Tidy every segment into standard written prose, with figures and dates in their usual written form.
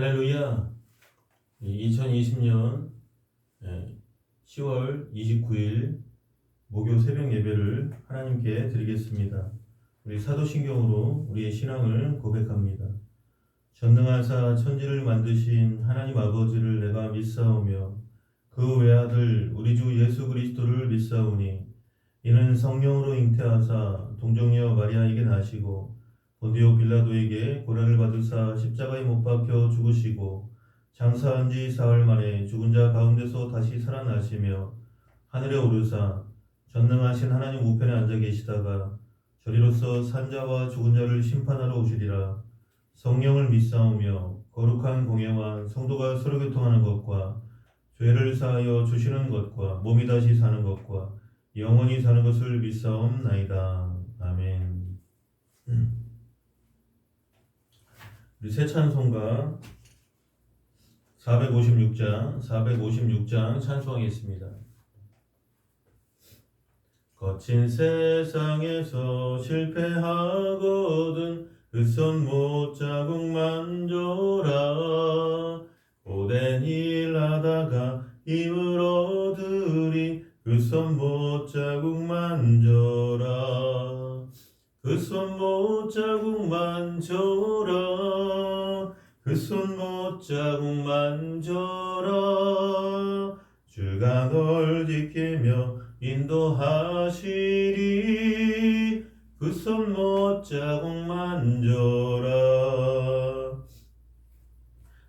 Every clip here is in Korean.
할렐루야. 2020년 10월 29일 목요 새벽 예배를 하나님께 드리겠습니다. 우리 사도신경으로 우리의 신앙을 고백합니다. 전능하사 천지를 만드신 하나님 아버지를 내가 믿사오며 그 외아들 우리 주 예수 그리스도를 믿사오니 이는 성령으로 잉태하사 동정녀 마리아에게 나시고 본디오 빌라도에게 고난을 받으사 십자가에 못 박혀 죽으시고 장사한 지 사흘 만에 죽은 자 가운데서 다시 살아나시며 하늘에 오르사 전능하신 하나님 우편에 앉아 계시다가 저리로서 산자와 죽은 자를 심판하러 오시리라. 성령을 믿사오며 거룩한 공예와 성도가 서로 교통하는 것과 죄를 사하여 주시는 것과 몸이 다시 사는 것과 영원히 사는 것을 믿사옵나이다. 아멘. 우리 새 찬송가 456장 찬송하겠습니다. 거친 세상에서 실패하거든 그 손 못자국 만져라. 고된 일 하다가 힘을 얻으리 그 손 못자국 만져라. 그 손 못자국 만져라. 그 손 못자국 만져라. 주가 널 지키며 인도하시리. 그 손 못자국 만져라.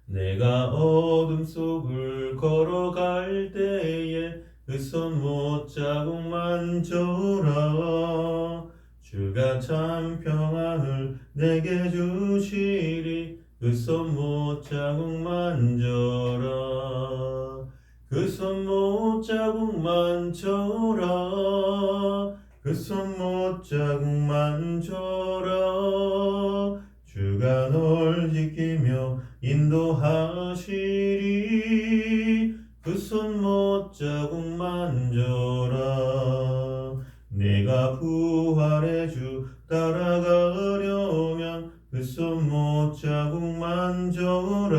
내가 어둠 속을 걸어갈 때에 그 손 못자국 만져라. 주가 참 평안을 내게 주시리. 그 손 못자국 만져라. 그 손 못자국 만져라. 그 손 못자국 만져라. 주가 널 지키며 인도하시리. 그 손 못자국 만져라. 내가 부활의 주 따라가려면 그 손 못자국 만져라.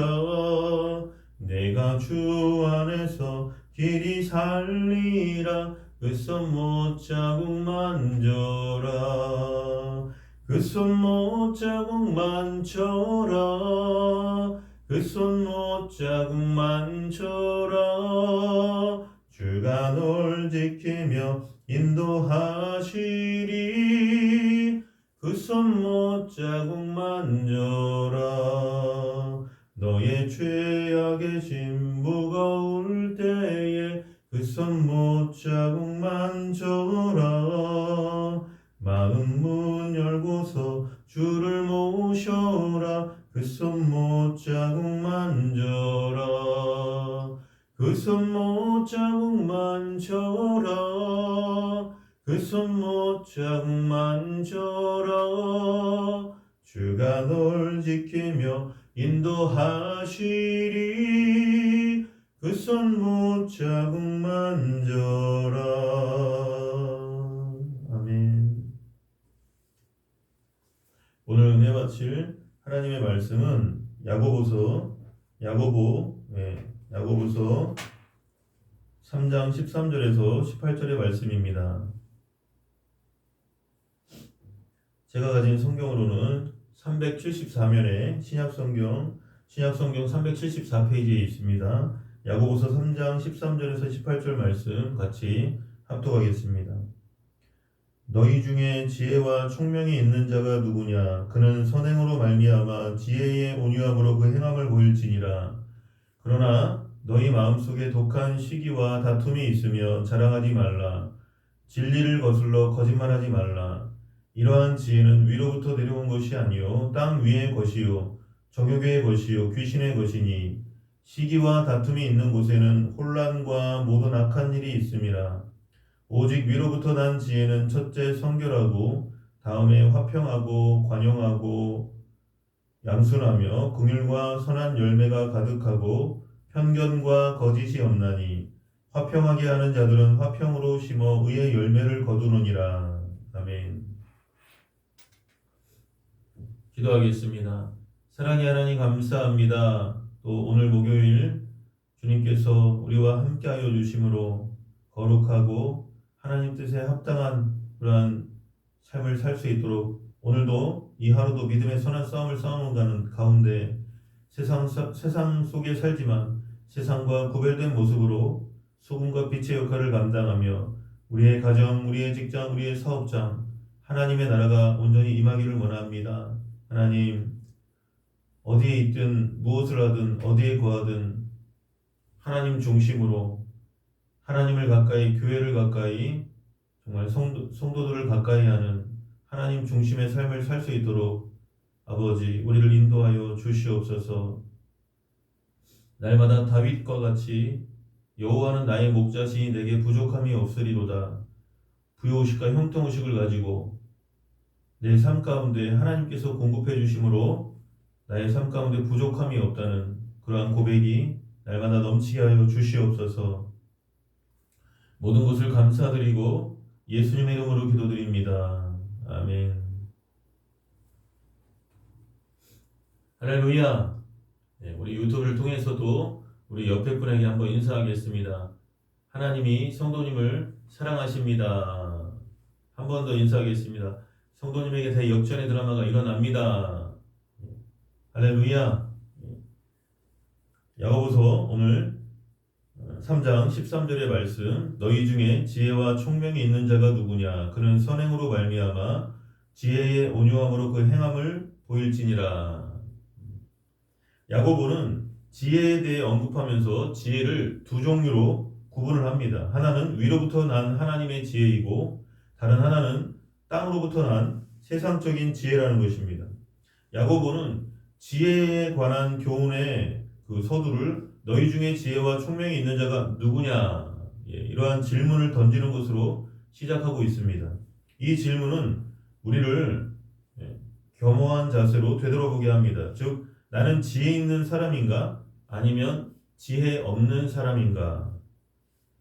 내가 주 안에서 길이 살리라. 그 손 못자국 만져라. 그 손 못자국 만져라. 그 손 못자국 만져라. 주가 널 지키며 인도하시리. 그 손 못자국 만져라. 너의 죄악의 짐 무거울 때에 그 손 못자국 만져라. 마음 문 열고서 주를 모셔라. 그 손 못자국 만져라. 그 손 못자국 만져라. 그 손 못자국 만져라. 주가 널 지키며 인도하시리. 그 손 못자국 만져라. 아멘. 오늘 은혜 받칠 하나님의 말씀은 야고보서 3장 13절에서 18절의 말씀입니다. 제가 가진 성경으로는 374면의 신약성경 374페이지에 있습니다. 야고보서 3장 13절에서 18절 말씀 같이 합독하겠습니다. 너희 중에 지혜와 총명이 있는 자가 누구냐? 그는 선행으로 말미암아 지혜의 온유함으로 그 행함을 보일지니라. 그러나 너희 마음속에 독한 시기와 다툼이 있으며 자랑하지 말라. 진리를 거슬러 거짓말하지 말라. 이러한 지혜는 위로부터 내려온 것이 아니요 땅 위의 것이요 정욕의 것이요 귀신의 것이니 시기와 다툼이 있는 곳에는 혼란과 모든 악한 일이 있음이라. 오직 위로부터 난 지혜는 첫째 성결하고 다음에 화평하고 관용하고 양순하며 긍휼과 선한 열매가 가득하고 편견과 거짓이 없나니 화평하게 하는 자들은 화평으로 심어 의의 열매를 거두느니라. 아멘. 기도하겠습니다. 사랑의 하나님 감사합니다. 또 오늘 목요일 주님께서 우리와 함께하여 주심으로 거룩하고 하나님 뜻에 합당한 그러한 삶을 살 수 있도록 오늘도 이 하루도 믿음의 선한 싸움을 싸우는 가운데 세상 속에 살지만 세상과 구별된 모습으로 소금과 빛의 역할을 감당하며 우리의 가정, 우리의 직장, 우리의 사업장 하나님의 나라가 온전히 임하기를 원합니다. 하나님 어디에 있든 무엇을 하든 어디에 거하든 하나님 중심으로 하나님을 가까이 교회를 가까이 정말 성도들을 가까이 하는 하나님 중심의 삶을 살 수 있도록 아버지 우리를 인도하여 주시옵소서. 날마다 다윗과 같이 여호와는 나의 목자시니 내게 부족함이 없으리로다. 부요의식과 형통의식을 가지고 내 삶 가운데 하나님께서 공급해 주심으로 나의 삶 가운데 부족함이 없다는 그러한 고백이 날마다 넘치게 하여 주시옵소서. 모든 것을 감사드리고 예수님의 이름으로 기도드립니다. 아멘. 할렐루야. 우리 유튜브를 통해서도 우리 옆에 분에게 한번 인사하겠습니다. 하나님이 성도님을 사랑하십니다. 한 번 더 인사하겠습니다. 성도님에게 대역전의 드라마가 일어납니다. 할렐루야. 야고보서 오늘 3장 13절의 말씀, 너희 중에 지혜와 총명이 있는 자가 누구냐? 그는 선행으로 말미암아 지혜의 온유함으로 그 행함을 보일지니라. 야고보는 지혜에 대해 언급하면서 지혜를 두 종류로 구분을 합니다. 하나는 위로부터 난 하나님의 지혜이고 다른 하나는 땅으로부터 난 세상적인 지혜라는 것입니다. 야고보는 지혜에 관한 교훈의 그 서두를 너희 중에 지혜와 총명이 있는 자가 누구냐? 이러한 질문을 던지는 것으로 시작하고 있습니다. 이 질문은 우리를 겸허한 자세로 되돌아보게 합니다. 즉 나는 지혜 있는 사람인가? 아니면 지혜 없는 사람인가?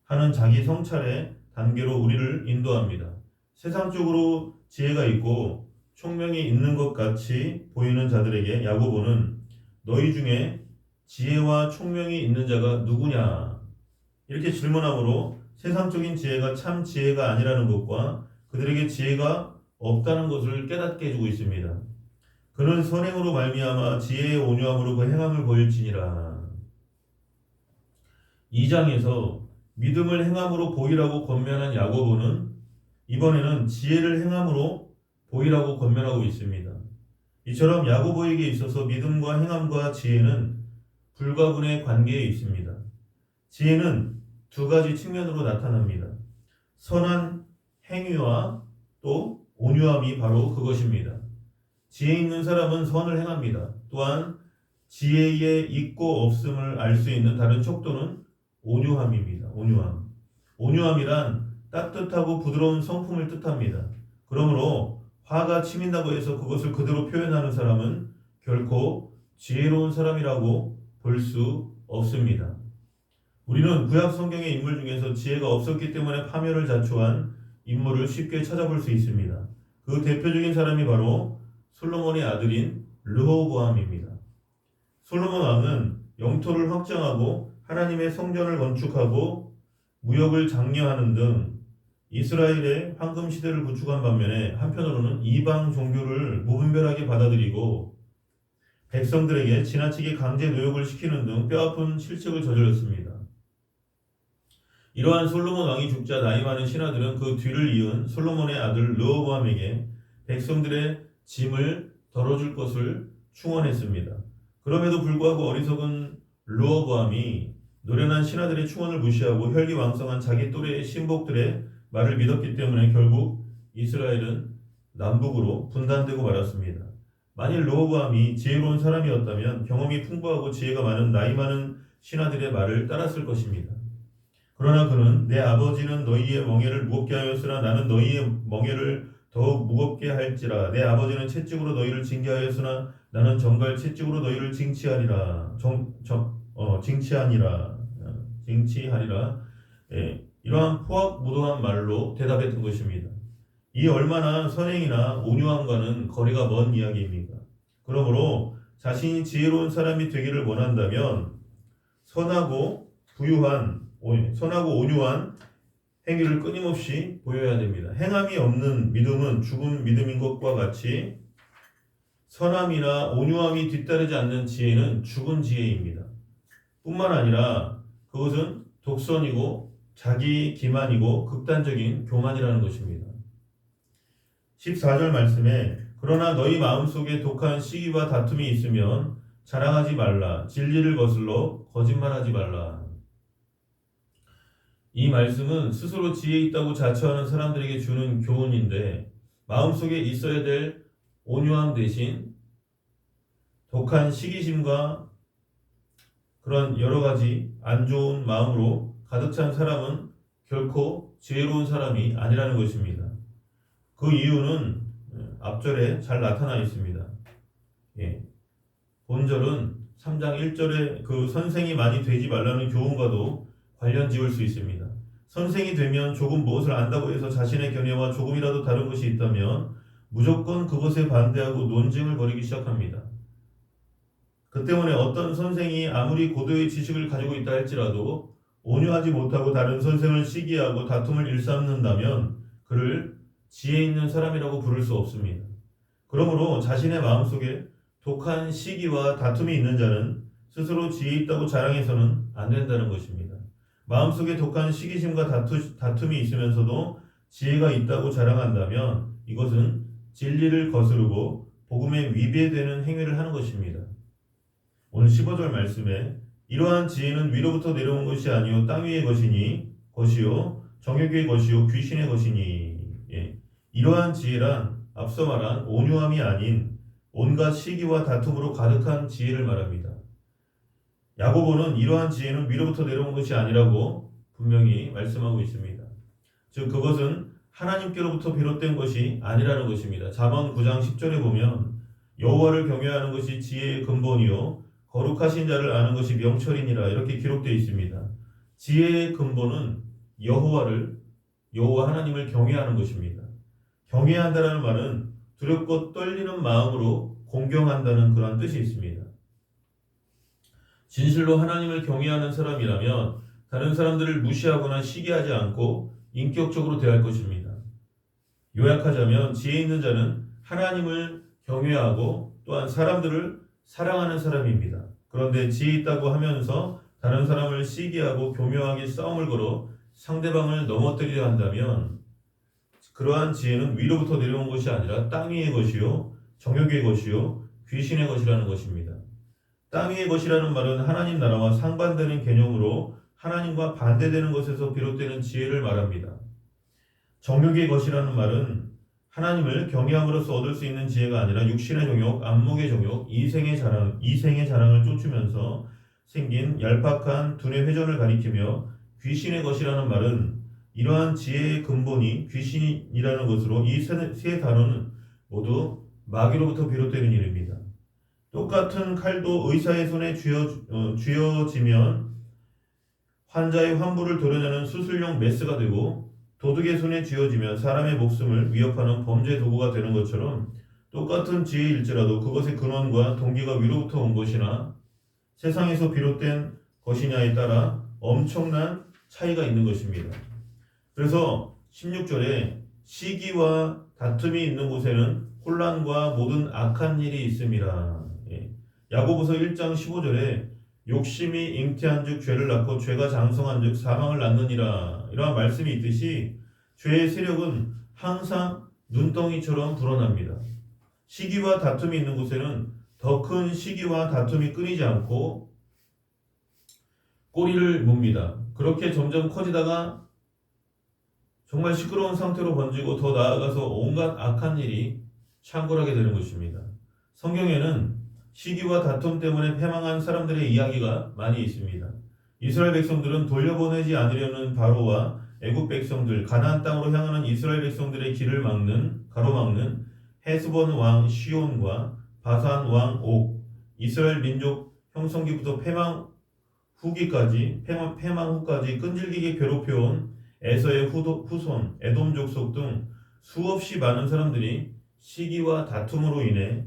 하는 자기 성찰의 단계로 우리를 인도합니다. 세상적으로 지혜가 있고 총명이 있는 것 같이 보이는 자들에게 야고보는 너희 중에 지혜와 총명이 있는 자가 누구냐? 이렇게 질문함으로 세상적인 지혜가 참 지혜가 아니라는 것과 그들에게 지혜가 없다는 것을 깨닫게 해주고 있습니다. 그는 선행으로 말미암아 지혜의 온유함으로 그 행함을 보일지니라. 2장에서 믿음을 행함으로 보이라고 권면한 야고보는 이번에는 지혜를 행함으로 보이라고 권면하고 있습니다. 이처럼 야고보에게 있어서 믿음과 행함과 지혜는 불가분의 관계에 있습니다. 지혜는 두 가지 측면으로 나타납니다. 선한 행위와 또 온유함이 바로 그것입니다. 지혜 있는 사람은 선을 행합니다. 또한 지혜에 있고 없음을 알 수 있는 다른 척도는 온유함입니다. 온유함. 온유함이란 따뜻하고 부드러운 성품을 뜻합니다. 그러므로 화가 치민다고 해서 그것을 그대로 표현하는 사람은 결코 지혜로운 사람이라고 볼 수 없습니다. 우리는 구약 성경의 인물 중에서 지혜가 없었기 때문에 파멸을 자초한 인물을 쉽게 찾아볼 수 있습니다. 그 대표적인 사람이 바로 솔로몬의 아들인 르호보암입니다. 솔로몬 왕은 영토를 확장하고 하나님의 성전을 건축하고 무역을 장려하는 등 이스라엘의 황금 시대를 구축한 반면에 한편으로는 이방 종교를 무분별하게 받아들이고 백성들에게 지나치게 강제 노역을 시키는 등 뼈아픈 실책을 저질렀습니다. 이러한 솔로몬 왕이 죽자 나이 많은 신하들은 그 뒤를 이은 솔로몬의 아들 르호보암에게 백성들의 짐을 덜어줄 것을 충원했습니다. 그럼에도 불구하고 어리석은 르호보암이 노련한 신하들의 충원을 무시하고 혈기왕성한 자기 또래의 신복들의 말을 믿었기 때문에 결국 이스라엘은 남북으로 분단되고 말았습니다. 만일 르호보암이 지혜로운 사람이었다면 경험이 풍부하고 지혜가 많은 나이 많은 신하들의 말을 따랐을 것입니다. 그러나 그는 내 아버지는 너희의 멍에를 무겁게 하였으나 나는 너희의 멍에를 더욱 무겁게 할지라. 내 아버지는 채찍으로 너희를 징계하였으나 나는 정갈 채찍으로 너희를 징치하니라. 징치하니라. 이러한 포악무도한 말로 대답했던 것입니다. 이 얼마나 선행이나 온유함과는 거리가 먼 이야기입니다. 그러므로 자신이 지혜로운 사람이 되기를 원한다면 선하고 온유한 행위를 끊임없이 보여야 됩니다. 행함이 없는 믿음은 죽은 믿음인 것과 같이 선함이나 온유함이 뒤따르지 않는 지혜는 죽은 지혜입니다. 뿐만 아니라 그것은 독선이고 자기 기만이고 극단적인 교만이라는 것입니다. 14절 말씀에 그러나 너희 마음속에 독한 시기와 다툼이 있으면 자랑하지 말라. 진리를 거슬러 거짓말하지 말라. 이 말씀은 스스로 지혜 있다고 자처하는 사람들에게 주는 교훈인데 마음속에 있어야 될 온유함 대신 독한 시기심과 그런 여러 가지 안 좋은 마음으로 가득 찬 사람은 결코 지혜로운 사람이 아니라는 것입니다. 그 이유는 앞절에 잘 나타나 있습니다. 본절은 3장 1절에 그 선생이 많이 되지 말라는 교훈과도 관련 지을 수 있습니다. 선생이 되면 조금 무엇을 안다고 해서 자신의 견해와 조금이라도 다른 것이 있다면 무조건 그것에 반대하고 논쟁을 벌이기 시작합니다. 그 때문에 어떤 선생이 아무리 고도의 지식을 가지고 있다 할지라도 온유하지 못하고 다른 선생을 시기하고 다툼을 일삼는다면 그를 지혜 있는 사람이라고 부를 수 없습니다. 그러므로 자신의 마음속에 독한 시기와 다툼이 있는 자는 스스로 지혜 있다고 자랑해서는 안 된다는 것입니다. 마음속에 독한 시기심과 다툼이 있으면서도 지혜가 있다고 자랑한다면 이것은 진리를 거스르고 복음에 위배되는 행위를 하는 것입니다. 오늘 15절 말씀에 이러한 지혜는 위로부터 내려온 것이 아니요 땅 위의 것이요 정욕의 것이요 귀신의 것이니. 이러한 지혜란 앞서 말한 온유함이 아닌 온갖 시기와 다툼으로 가득한 지혜를 말합니다. 야고보는 이러한 지혜는 위로부터 내려온 것이 아니라고 분명히 말씀하고 있습니다. 즉 그것은 하나님께로부터 비롯된 것이 아니라는 것입니다. 잠언 9장 10절에 보면 여호와를 경외하는 것이 지혜의 근본이요 거룩하신 자를 아는 것이 명철이니라 이렇게 기록되어 있습니다. 지혜의 근본은 여호와 하나님을 경외하는 것입니다. 경외한다는 말은 두렵고 떨리는 마음으로 공경한다는 그런 뜻이 있습니다. 진실로 하나님을 경외하는 사람이라면 다른 사람들을 무시하거나 시기하지 않고 인격적으로 대할 것입니다. 요약하자면 지혜 있는 자는 하나님을 경외하고 또한 사람들을 사랑하는 사람입니다. 그런데 지혜 있다고 하면서 다른 사람을 시기하고 교묘하게 싸움을 걸어 상대방을 넘어뜨리려 한다면 그러한 지혜는 위로부터 내려온 것이 아니라 땅 위의 것이요 정욕의 것이요 귀신의 것이라는 것입니다. 땅 위의 것이라는 말은 하나님 나라와 상반되는 개념으로 하나님과 반대되는 것에서 비롯되는 지혜를 말합니다. 정욕의 것이라는 말은 하나님을 경외함으로써 얻을 수 있는 지혜가 아니라 육신의 정욕, 안목의 정욕, 이생의 자랑을 쫓으면서 생긴 얄팍한 두뇌 회전을 가리키며 귀신의 것이라는 말은 이러한 지혜의 근본이 귀신이라는 것으로 이 세 단어는 모두 마귀로부터 비롯되는 일입니다. 똑같은 칼도 의사의 손에 쥐어지면 환자의 환부를 도려내는 수술용 메스가 되고 도둑의 손에 쥐어지면 사람의 목숨을 위협하는 범죄 도구가 되는 것처럼 똑같은 지혜일지라도 그것의 근원과 동기가 위로부터 온 것이나 세상에서 비롯된 것이냐에 따라 엄청난 차이가 있는 것입니다. 그래서 16절에 시기와 다툼이 있는 곳에는 혼란과 모든 악한 일이 있음이라. 야고보서 1장 15절에 욕심이 잉태한 즉 죄를 낳고 죄가 장성한 즉 사망을 낳느니라 이러한 말씀이 있듯이 죄의 세력은 항상 눈덩이처럼 불어납니다. 시기와 다툼이 있는 곳에는 더 큰 시기와 다툼이 끊이지 않고 꼬리를 뭅니다. 그렇게 점점 커지다가 정말 시끄러운 상태로 번지고 더 나아가서 온갖 악한 일이 창궐하게 되는 것입니다. 성경에는 시기와 다툼 때문에 패망한 사람들의 이야기가 많이 있습니다. 이스라엘 백성들은 돌려보내지 않으려는 바로와 애굽 백성들, 가나안 땅으로 향하는 이스라엘 백성들의 길을 가로막는 헤스본 왕 시온과 바산 왕 옥, 이스라엘 민족 형성기부터 패망 후까지 끈질기게 괴롭혀온 에서의 후손, 에돔 족속 등 수없이 많은 사람들이 시기와 다툼으로 인해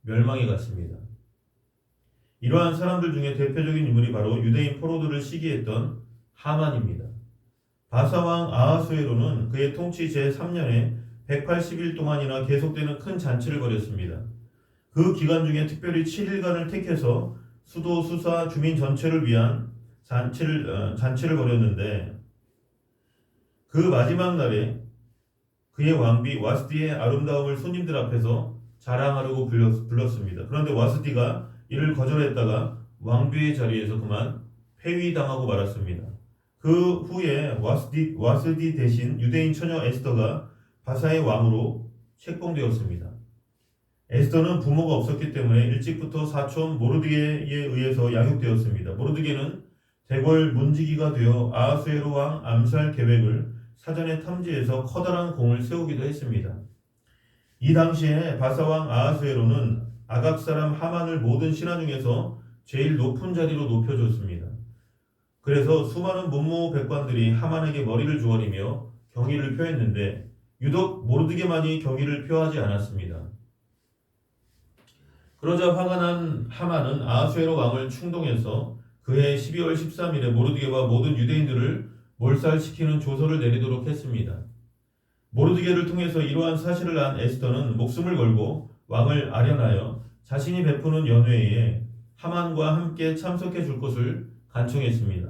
멸망해 갔습니다. 이러한 사람들 중에 대표적인 인물이 바로 유대인 포로들을 시기했던 하만입니다. 바사왕 아하수에로는 그의 통치 제3년에 180일 동안이나 계속되는 큰 잔치를 벌였습니다. 그 기간 중에 특별히 7일간을 택해서 수도, 수사, 주민 전체를 위한 잔치를 벌였는데 그 마지막 날에 그의 왕비 와스디의 아름다움을 손님들 앞에서 자랑하려고 불렀습니다. 그런데 와스디가 이를 거절했다가 왕비의 자리에서 그만 폐위당하고 말았습니다. 그 후에 와스디 대신 유대인 처녀 에스더가 바사의 왕으로 책봉되었습니다. 에스더는 부모가 없었기 때문에 일찍부터 사촌 모르드게에 의해서 양육되었습니다. 모르드게는 대궐 문지기가 되어 아하수에로 왕 암살 계획을 사전에 탐지해서 커다란 공을 세우기도 했습니다. 이 당시에 바사왕 아하수에로는 아각 사람 하만을 모든 신하 중에서 제일 높은 자리로 높여줬습니다. 그래서 수많은 문무백관들이 하만에게 머리를 주워리며 경의를 표했는데 유독 모르드게만이 경의를 표하지 않았습니다. 그러자 화가 난 하만은 아하수에로 왕을 충동해서 그해 12월 13일에 모르드게와 모든 유대인들을 몰살시키는 조서를 내리도록 했습니다. 모르드게를 통해서 이러한 사실을 안 에스더는 목숨을 걸고 왕을 아련하여 자신이 베푸는 연회에 하만과 함께 참석해 줄 것을 간청했습니다.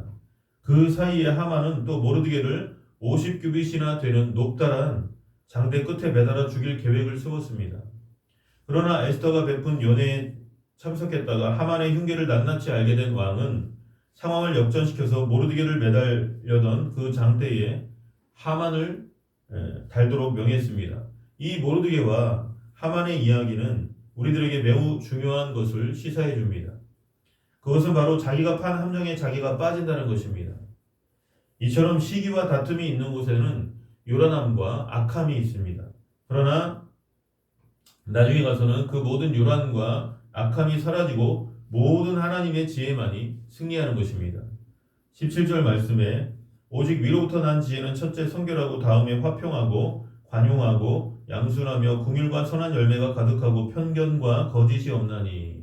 그 사이에 하만은 또 모르드게를 50규빗이나 되는 높다란 장대 끝에 매달아 죽일 계획을 세웠습니다. 그러나 에스더가 베푼 연회에 참석했다가 하만의 흉계를 낱낱이 알게 된 왕은 상황을 역전시켜서 모르드게를 매달려던 그 장대에 하만을 달도록 명했습니다. 이 모르드게와 하만의 이야기는 우리들에게 매우 중요한 것을 시사해 줍니다. 그것은 바로 자기가 판 함정에 자기가 빠진다는 것입니다. 이처럼 시기와 다툼이 있는 곳에는 요란함과 악함이 있습니다. 그러나 나중에 가서는 그 모든 요란과 악함이 사라지고 모든 하나님의 지혜만이 승리하는 것입니다. 17절 말씀에 오직 위로부터 난 지혜는 첫째 성결하고 다음에 화평하고 관용하고 양순하며 긍휼과 선한 열매가 가득하고 편견과 거짓이 없나니.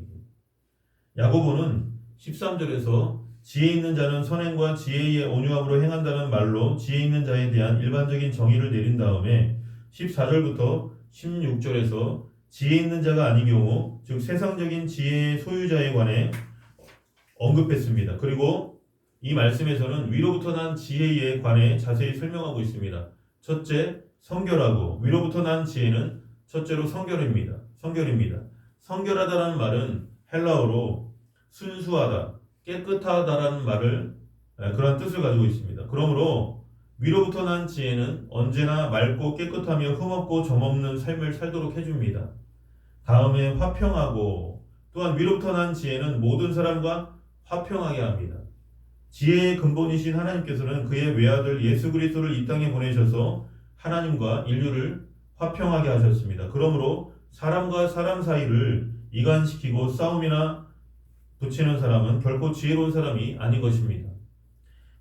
야고보는 13절에서 지혜 있는 자는 선행과 지혜의 온유함으로 행한다는 말로 지혜 있는 자에 대한 일반적인 정의를 내린 다음에 14절부터 16절에서 지혜 있는 자가 아닌 경우 즉 세상적인 지혜의 소유자에 관해 언급했습니다. 그리고 이 말씀에서는 위로부터 난 지혜에 관해 자세히 설명하고 있습니다. 첫째, 성결하고 위로부터 난 지혜는 첫째로 성결입니다. 성결하다라는 말은 헬라어로 순수하다, 깨끗하다라는 말을 그런 뜻을 가지고 있습니다. 그러므로 위로부터 난 지혜는 언제나 맑고 깨끗하며 흠없고 점없는 삶을 살도록 해줍니다. 다음에 화평하고 또한 위로부터 난 지혜는 모든 사람과 화평하게 합니다. 지혜의 근본이신 하나님께서는 그의 외아들 예수 그리스도를 이 땅에 보내셔서 하나님과 인류를 화평하게 하셨습니다. 그러므로 사람과 사람 사이를 이간시키고 싸움이나 붙이는 사람은 결코 지혜로운 사람이 아닌 것입니다.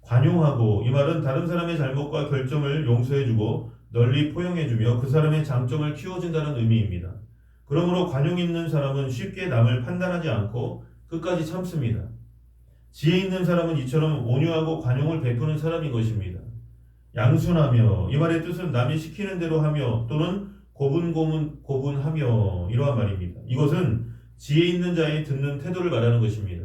관용하고 이 말은 다른 사람의 잘못과 결정을 용서해주고 널리 포용해주며 그 사람의 장점을 키워준다는 의미입니다. 그러므로 관용 있는 사람은 쉽게 남을 판단하지 않고 끝까지 참습니다. 지혜 있는 사람은 이처럼 온유하고 관용을 베푸는 사람인 것입니다. 양순하며 이 말의 뜻은 남이 시키는 대로 하며 또는 고분하며 이러한 말입니다. 이것은 지혜 있는 자의 듣는 태도를 말하는 것입니다.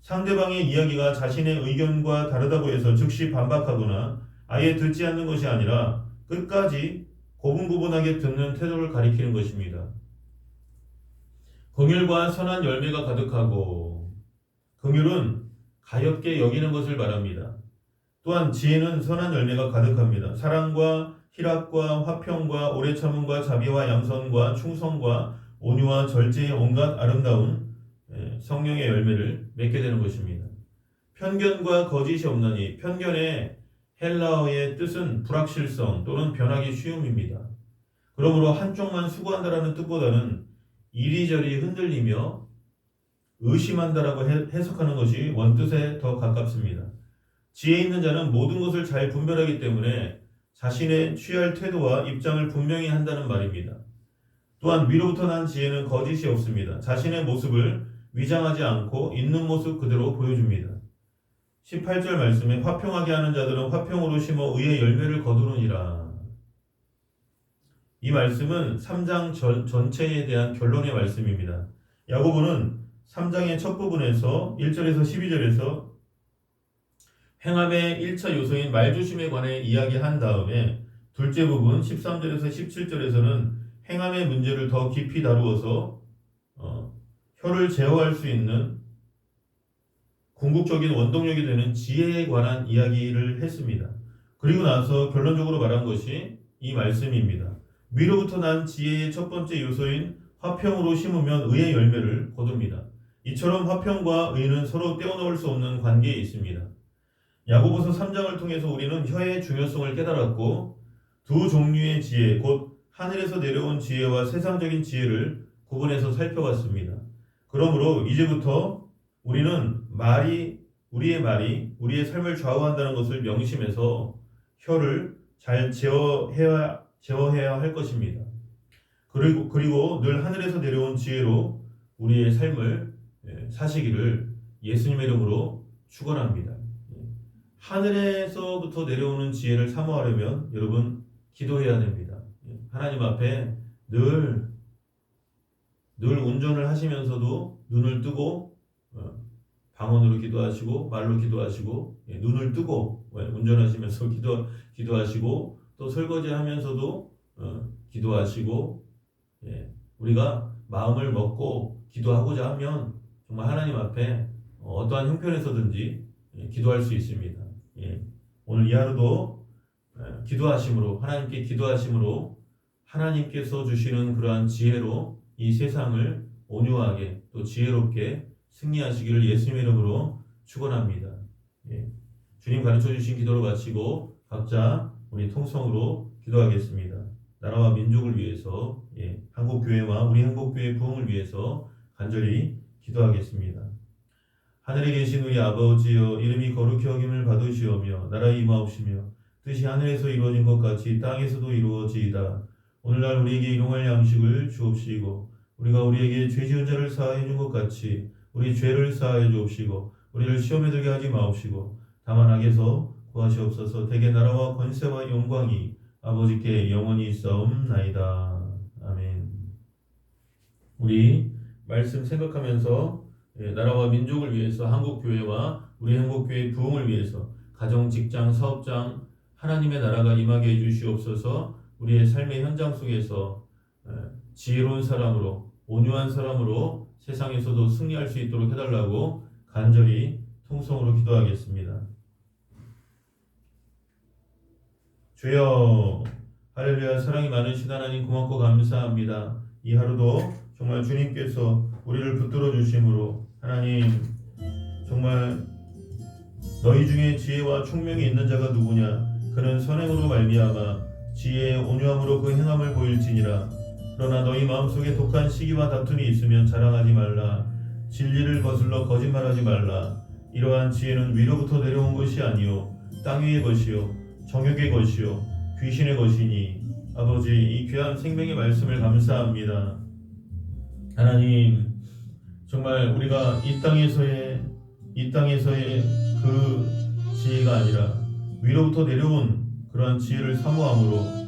상대방의 이야기가 자신의 의견과 다르다고 해서 즉시 반박하거나 아예 듣지 않는 것이 아니라 끝까지 고분고분하게 듣는 태도를 가리키는 것입니다. 긍휼과 선한 열매가 가득하고 긍휼은 가엾게 여기는 것을 말합니다. 또한 지혜는 선한 열매가 가득합니다. 사랑과 희락과 화평과 오래 참음과 자비와 양선과 충성과 온유와 절제의 온갖 아름다운 성령의 열매를 맺게 되는 것입니다. 편견과 거짓이 없나니 편견의 헬라어의 뜻은 불확실성 또는 변하기 쉬움입니다. 그러므로 한쪽만 수고한다라는 뜻보다는 이리저리 흔들리며 의심한다라고 해석하는 것이 원뜻에 더 가깝습니다. 지혜 있는 자는 모든 것을 잘 분별하기 때문에 자신의 취할 태도와 입장을 분명히 한다는 말입니다. 또한 위로부터 난 지혜는 거짓이 없습니다. 자신의 모습을 위장하지 않고 있는 모습 그대로 보여줍니다. 18절 말씀에 화평하게 하는 자들은 화평으로 심어 의의 열매를 거두느니라. 이 말씀은 3장 전체에 대한 결론의 말씀입니다. 야고보는 3장의 첫 부분에서 1절에서 12절에서 행함의 1차 요소인 말조심에 관해 이야기한 다음에 둘째 부분 13절에서 17절에서는 행함의 문제를 더 깊이 다루어서 혀를 제어할 수 있는 궁극적인 원동력이 되는 지혜에 관한 이야기를 했습니다. 그리고 나서 결론적으로 말한 것이 이 말씀입니다. 위로부터 난 지혜의 첫 번째 요소인 화평으로 심으면 의의 열매를 거둡니다. 이처럼 화평과 의는 서로 떼어놓을 수 없는 관계에 있습니다. 야고보서 3장을 통해서 우리는 혀의 중요성을 깨달았고 두 종류의 지혜, 곧 하늘에서 내려온 지혜와 세상적인 지혜를 구분해서 살펴봤습니다. 그러므로 이제부터 우리는 우리의 말이 우리의 삶을 좌우한다는 것을 명심해서 혀를 잘 제어해야 할 것입니다. 그리고 늘 하늘에서 내려온 지혜로 우리의 삶을 사시기를 예수님의 이름으로 축원합니다. 하늘에서부터 내려오는 지혜를 사모하려면 여러분 기도해야 됩니다. 하나님 앞에 늘 운전을 하시면서도 눈을 뜨고 방언으로 기도하시고 말로 기도하시고 눈을 뜨고 운전하시면서 기도하시고 또 설거지하면서도 기도하시고 우리가 마음을 먹고 기도하고자 하면 정말 하나님 앞에 어떠한 형편에서든지 기도할 수 있습니다. 오늘 이 하루도 기도하심으로 하나님께 기도하심으로 하나님께서 주시는 그러한 지혜로 이 세상을 온유하게 또 지혜롭게 승리하시기를 예수님의 이름으로 축원합니다. 주님 가르쳐 주신 기도를 마치고 각자 우리 통성으로 기도하겠습니다. 나라와 민족을 위해서 한국교회와 우리 한국교회 부흥을 위해서 간절히 기도하겠습니다. 하늘에 계신 우리 아버지여 이름이 거룩히 여김을 받으시오며 나라의 임하옵시며 뜻이 하늘에서 이루어진 것 같이 땅에서도 이루어지이다. 오늘날 우리에게 일용할 양식을 주옵시고 우리가 우리에게 죄 지은 자를 사하여 준 것 같이 우리 죄를 사하여 주옵시고 우리를 시험에 들게 하지 마옵시고 다만 악에서 구하시옵소서. 대개 나라와 권세와 영광이 아버지께 영원히 있사옵나이다. 아멘. 우리 말씀 생각하면서 나라와 민족을 위해서 한국교회와 우리 한국교회 부흥을 위해서 가정, 직장, 사업장 하나님의 나라가 임하게 해주시옵소서. 우리의 삶의 현장 속에서 지혜로운 사람으로 온유한 사람으로 세상에서도 승리할 수 있도록 해달라고 간절히 통성으로 기도하겠습니다. 주여 할렐루야. 사랑이 많으신 하나님 고맙고 감사합니다. 이 하루도 정말 주님께서 우리를 붙들어 주심으로 하나님 정말 너희 중에 지혜와 총명이 있는 자가 누구냐? 그는 선행으로 말미암아 지혜의 온유함으로 그 행함을 보일지니라. 그러나 너희 마음속에 독한 시기와 다툼이 있으면 자랑하지 말라. 진리를 거슬러 거짓말하지 말라. 이러한 지혜는 위로부터 내려온 것이 아니요 땅 위의 것이요 정욕의 것이요 귀신의 것이니. 아버지 이 귀한 생명의 말씀을 감사합니다. 하나님 정말 우리가 이 땅에서의 그 지혜가 아니라 위로부터 내려온 그러한 지혜를 사모함으로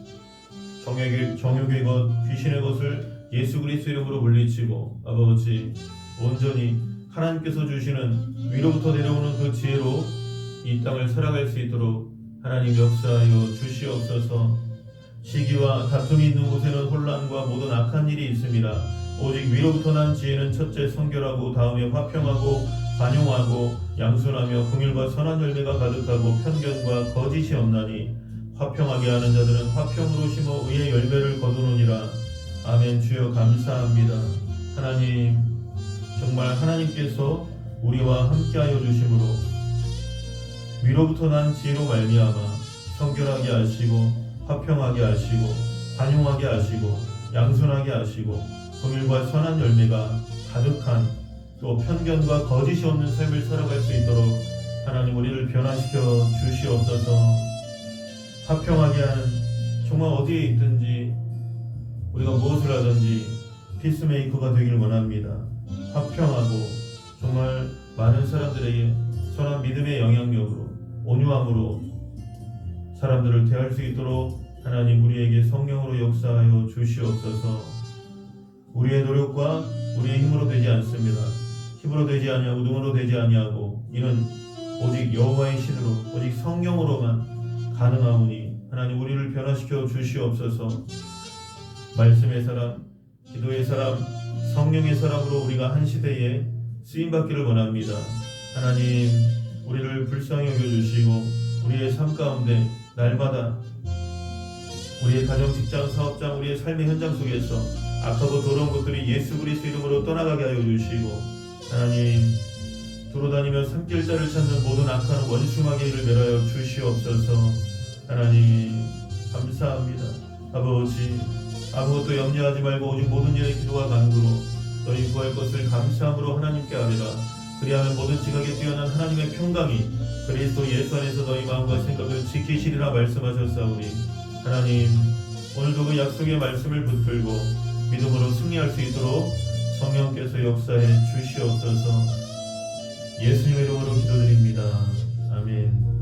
정욕의 것, 귀신의 것을 예수 그리스도 이름으로 물리치고 아버지 온전히 하나님께서 주시는 위로부터 내려오는 그 지혜로 이 땅을 살아갈 수 있도록 하나님 역사하여 주시옵소서. 시기와 다툼이 있는 곳에는 혼란과 모든 악한 일이 있습니다. 오직 위로부터 난 지혜는 첫째 성결하고 다음에 화평하고 반용하고 양순하며 긍휼과 선한 열매가 가득하고 편견과 거짓이 없나니 화평하게 하는 자들은 화평으로 심어 의의 열매를 거두느니라. 아멘. 주여 감사합니다. 하나님 정말 하나님께서 우리와 함께하여 주심으로 위로부터 난 지혜로 말미암아 성결하게 하시고 화평하게 하시고 반용하게 하시고 양순하게 하시고 긍휼과 선한 열매가 가득한 또 편견과 거짓이 없는 삶을 살아갈 수 있도록 하나님 우리를 변화시켜 주시옵소서. 화평하게 하는 정말 어디에 있든지 우리가 무엇을 하든지 피스메이커가 되길 원합니다. 화평하고 정말 많은 사람들에게 선한 믿음의 영향력으로 온유함으로 사람들을 대할 수 있도록 하나님 우리에게 성령으로 역사하여 주시옵소서. 우리의 노력과 우리의 힘으로 되지 않습니다. 힘으로 되지 아니하고 능으로 되지 아니하고 이는 오직 여호와의 신으로 오직 성령으로만 가능하오니 하나님 우리를 변화시켜 주시옵소서. 말씀의 사람, 기도의 사람, 성령의 사람으로 우리가 한 시대에 쓰임받기를 원합니다. 하나님 우리를 불쌍히 여겨주시고 우리의 삶 가운데 날마다 우리의 가정, 직장, 사업장, 우리의 삶의 현장 속에서 악하고 더러운 것들이 예수 그리스도 이름으로 떠나가게 하여 주시고 하나님 돌아다니며 산길자를 찾는 모든 악한 원수마귀를 멸하여 주시옵소서. 하나님 감사합니다. 아버지 아무것도 염려하지 말고 오직 모든 일에 기도와 간구로 너희 구할 것을 감사함으로 하나님께 아뢰라. 그리하면 모든 지각에 뛰어난 하나님의 평강이 그리스도 예수 안에서 너희 마음과 생각을 지키시리라 말씀하셨사오니 하나님 오늘도 그 약속의 말씀을 붙들고 믿음으로 승리할 수 있도록 성령께서 역사해 주시옵소서. 예수님의 이름으로 기도드립니다. 아멘.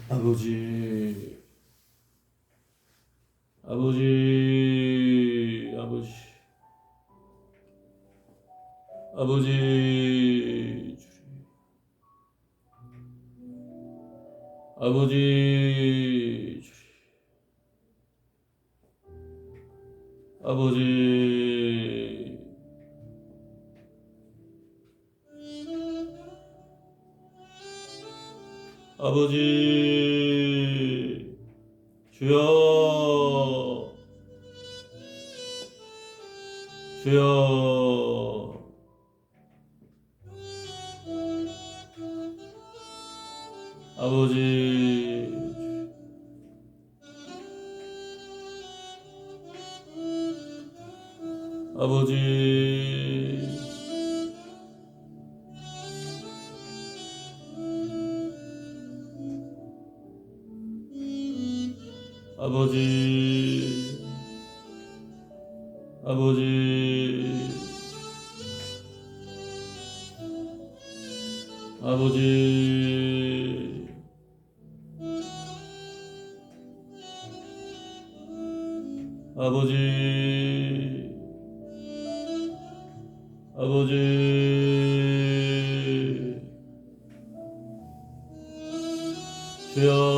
아버지, 아버지, 아버지, 아버지, 아버지, 아버지, 아버지, 주여, 주여, 아버지, 아버지, 아버지, 아버지, 아버지, 아버지, 아버지, 주여,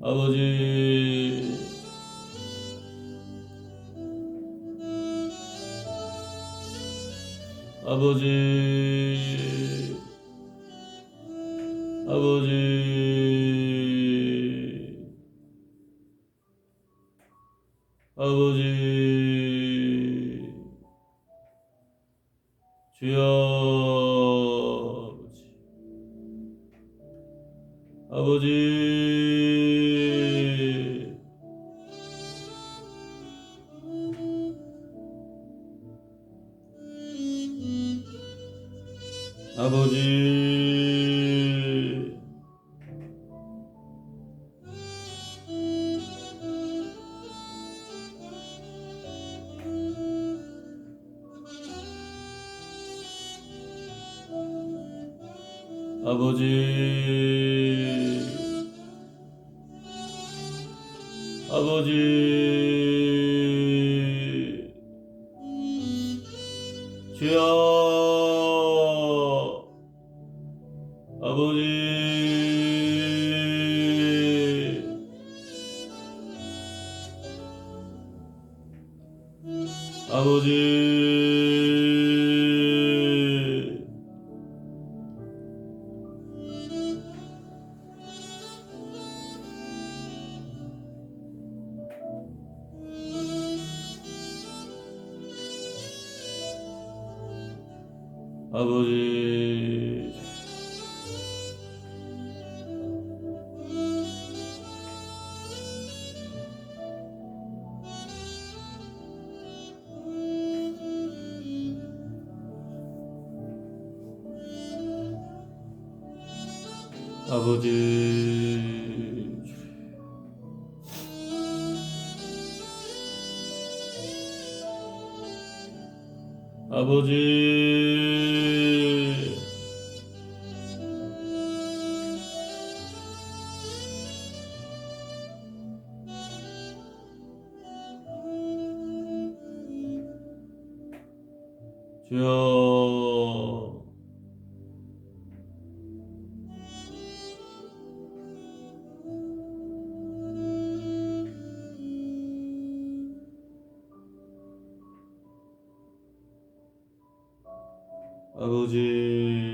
아버지, 아버지, 아버지, 아버지, 주여, 아버지, 아버지, 아버지, 아버지, 아버지, 아버지, 아버지, 아버지, 주여, 아버지,